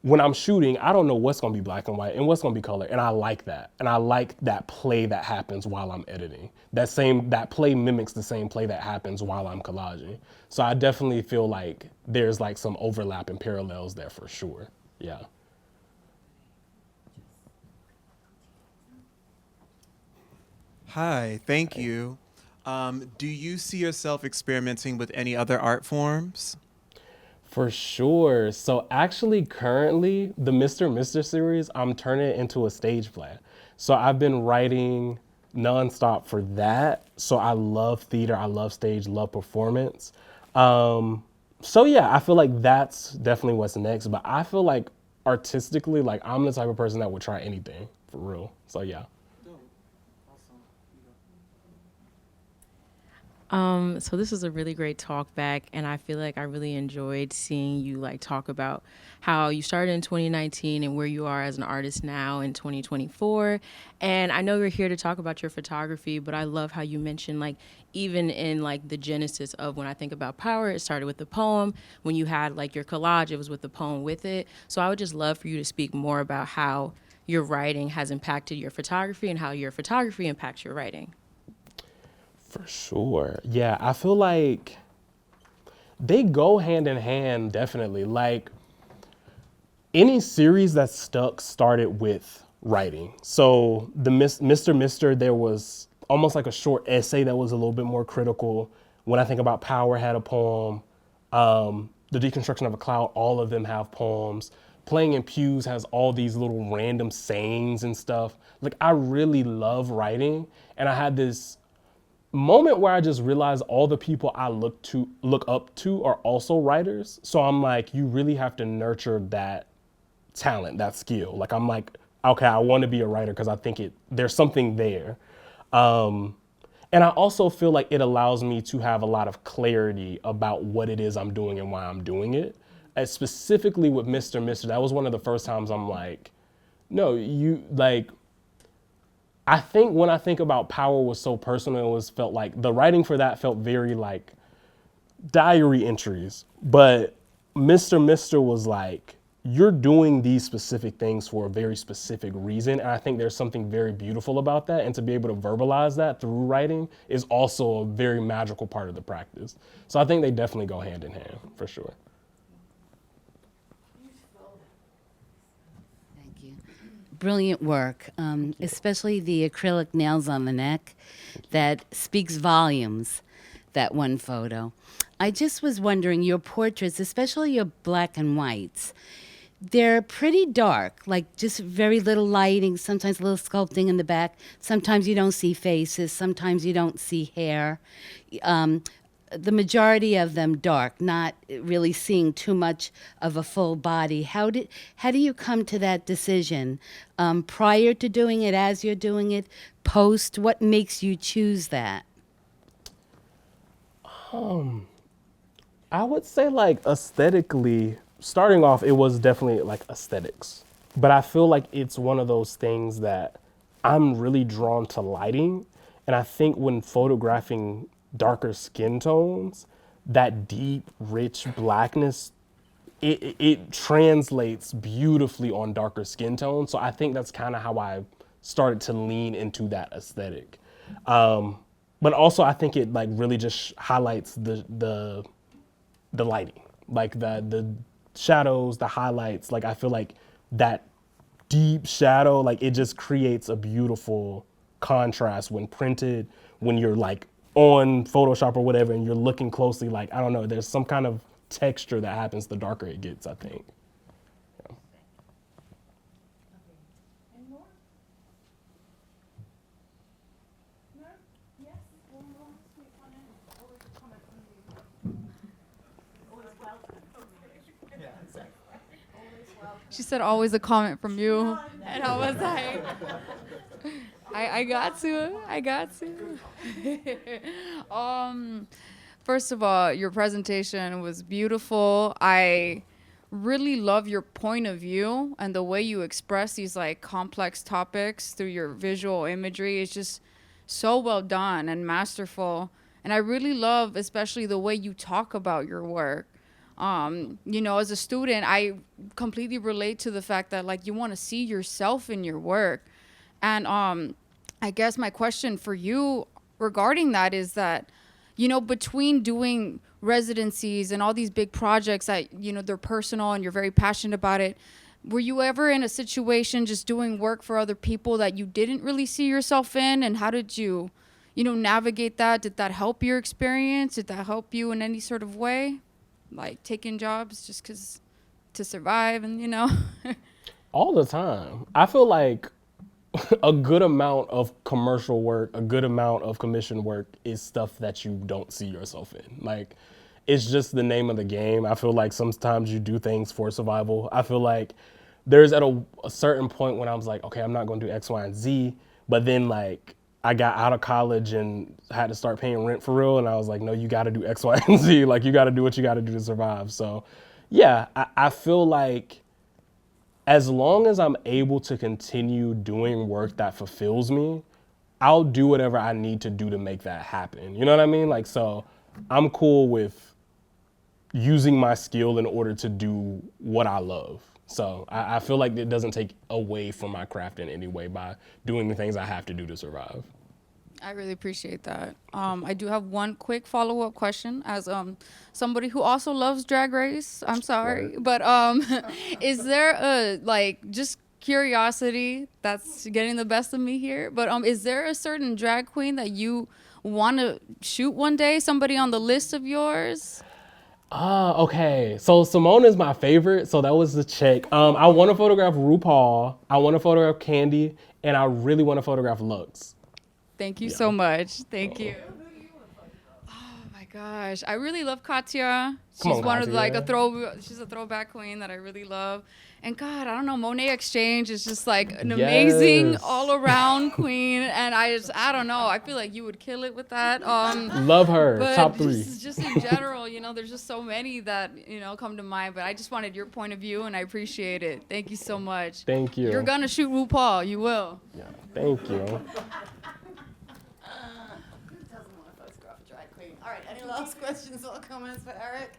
when I'm shooting, I don't know what's going to be black and white and what's going to be color. And I like that. And I like that play that happens while I'm editing. That play mimics the same play that happens while I'm collaging. So I definitely feel like there's like some overlap and parallels there for sure. Yeah. Hi, thank you. Do you see yourself experimenting with any other art forms? For sure. So actually currently the Mr. series, I'm turning it into a stage play. So I've been writing nonstop for that. So I love theater, I love stage, love performance. So yeah, I feel like that's definitely what's next. But I feel like artistically, like I'm the type of person that would try anything for real. So yeah. So this was a really great talk back, and I feel like I really enjoyed seeing you like talk about how you started in 2019 and where you are as an artist now in 2024. And I know you're here to talk about your photography, but I love how you mentioned like even in like the genesis of when I think about power, it started with the poem. When you had like your collage, it was with the poem with it. So I would just love for you to speak more about how your writing has impacted your photography and how your photography impacts your writing. For sure. Yeah, I feel like they go hand in hand, definitely. Like any series that stuck started with writing. So the Mr. there was almost like a short essay that was a little bit more critical. When I think about Power had a poem. The Deconstruction of a Cloud, all of them have poems. Playing in Pews has all these little random sayings and stuff. Like I really love writing, and I had this moment where I just realized all the people I look up to are also writers. So I'm like, you really have to nurture that talent, that skill. Like I'm like, okay, I want to be a writer because I think there's something there. And I also feel like it allows me to have a lot of clarity about what it is I'm doing and why I'm doing it. And specifically with Mr. That was one of the first times I'm like, no, you like, I think when I think about Power was so personal, felt like the writing for that felt very like diary entries. But Mr. was like, you're doing these specific things for a very specific reason. And I think there's something very beautiful about that. And to be able to verbalize that through writing is also a very magical part of the practice. So I think they definitely go hand in hand for sure. Brilliant work, especially the acrylic nails on the neck that speaks volumes, that one photo. I just was wondering, your portraits, especially your black and whites, they're pretty dark, like just very little lighting, sometimes a little sculpting in the back. Sometimes you don't see faces, sometimes you don't see hair. The majority of them dark, not really seeing too much of a full body. How do you come to that decision? Prior to doing it, as you're doing it, post, what makes you choose that? I would say like aesthetically, starting off, it was definitely like aesthetics. But I feel like it's one of those things that I'm really drawn to lighting. And I think when photographing darker skin tones, that deep, rich blackness, it translates beautifully on darker skin tones. So I think that's kind of how I started to lean into that aesthetic. But also I think it like really just highlights the lighting, like the shadows, the highlights. Like I feel like that deep shadow, like it just creates a beautiful contrast when printed, when you're like on Photoshop or whatever and you're looking closely, like, I don't know, there's some kind of texture that happens the darker it gets, I think. Yeah. Any more? No? Yes? One more? Sweet one in? Always a comment from you. Always welcome. Yeah, exactly. Always welcome. She said always a comment from you. And I was like, I got to. First of all, your presentation was beautiful. I really love your point of view and the way you express these like complex topics through your visual imagery. Is just so well done and masterful. And I really love especially the way you talk about your work. You know, as a student, I completely relate to the fact that like you want to see yourself in your work. And I guess my question for you regarding that is that, you know, between doing residencies and all these big projects that, you know, they're personal and you're very passionate about it, were you ever in a situation just doing work for other people that you didn't really see yourself in? And how did you, you know, navigate that? Did that help your experience? Did that help you in any sort of way? Like taking jobs just because to survive and, you know? All the time. I feel like a good amount of commercial work, a good amount of commission work is stuff that you don't see yourself in. Like, it's just the name of the game. I feel like sometimes you do things for survival. I feel like there's at a certain point when I was like, okay, I'm not going to do X, Y, and Z. But then like I got out of college and had to start paying rent for real. And I was like, no, you got to do X, Y, and Z. Like, you got to do what you got to do to survive. So yeah, I feel like as long as I'm able to continue doing work that fulfills me, I'll do whatever I need to do to make that happen. You know what I mean? Like, so I'm cool with using my skill in order to do what I love. So I feel like it doesn't take away from my craft in any way by doing the things I have to do to survive. I really appreciate that. I do have one quick follow-up question as somebody who also loves Drag Race. I'm sorry, but is there a like just curiosity that's getting the best of me here? But is there a certain drag queen that you want to shoot one day? Somebody on the list of yours? Okay. So Simone is my favorite. So that was the check. I want to photograph RuPaul. I want to photograph Candy, and I really want to photograph Lux. Thank you so much. Thank you. Oh my gosh, I really love Katya. She's one of like she's a throwback queen that I really love. And God, I don't know, Monet Exchange is just like an amazing all-around queen. And I don't know, I feel like you would kill it with that. Love her. But Top 3. Just in general, you know, there's just so many that, you know, come to mind. But I just wanted your point of view, and I appreciate it. Thank you so much. Thank you. You're gonna shoot RuPaul. You will. Yeah. Thank you. All right, any last questions or comments for Eric?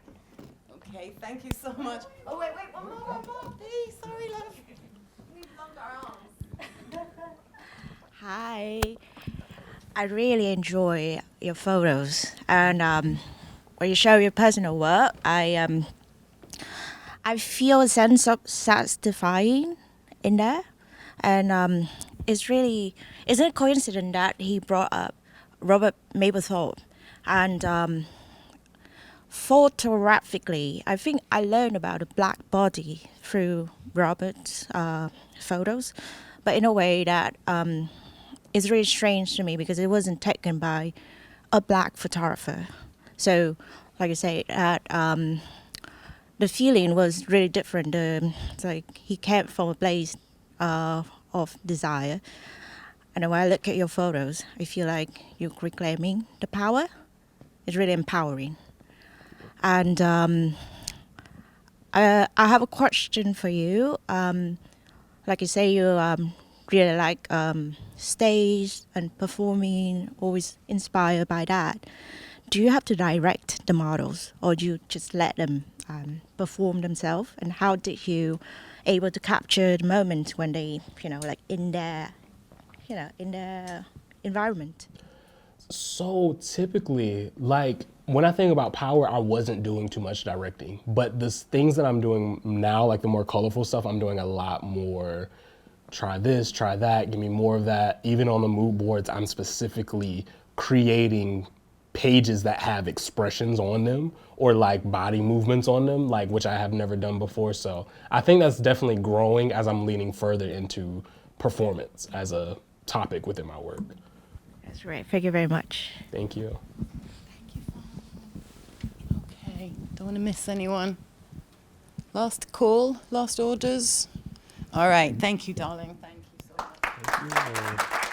Okay, thank you so much. Oh, wait, one more, please. Sorry, love. We've locked our arms. Hi. I really enjoy your photos, and when you show your personal work, I feel a sense of satisfying in there, and isn't it a coincidence that he brought up Robert Mapplethorpe? And photographically, I think I learned about a black body through Robert's photos, but in a way that is really strange to me because it wasn't taken by a black photographer. So, like I say, that the feeling was really different. It's like he came from a place of desire. And when I look at your photos, I feel like you're reclaiming the power. It's really empowering. And I have a question for you. Like you say, you really like stage and performing, always inspired by that. Do you have to direct the models, or do you just let them perform themselves? And how did you able to capture the moment when they, like in their environment? So typically, like when I think about power, I wasn't doing too much directing, but the things that I'm doing now, like the more colorful stuff, I'm doing a lot more. Try this, try that, give me more of that. Even on the mood boards, I'm specifically creating pages that have expressions on them or like body movements on them, like which I have never done before. So I think that's definitely growing as I'm leaning further into performance as a topic within my work. That's right. Thank you very much. Thank you. Okay, don't want to miss anyone. Last call, last orders. All right, thank you, darling. Thank you so much. Thank you.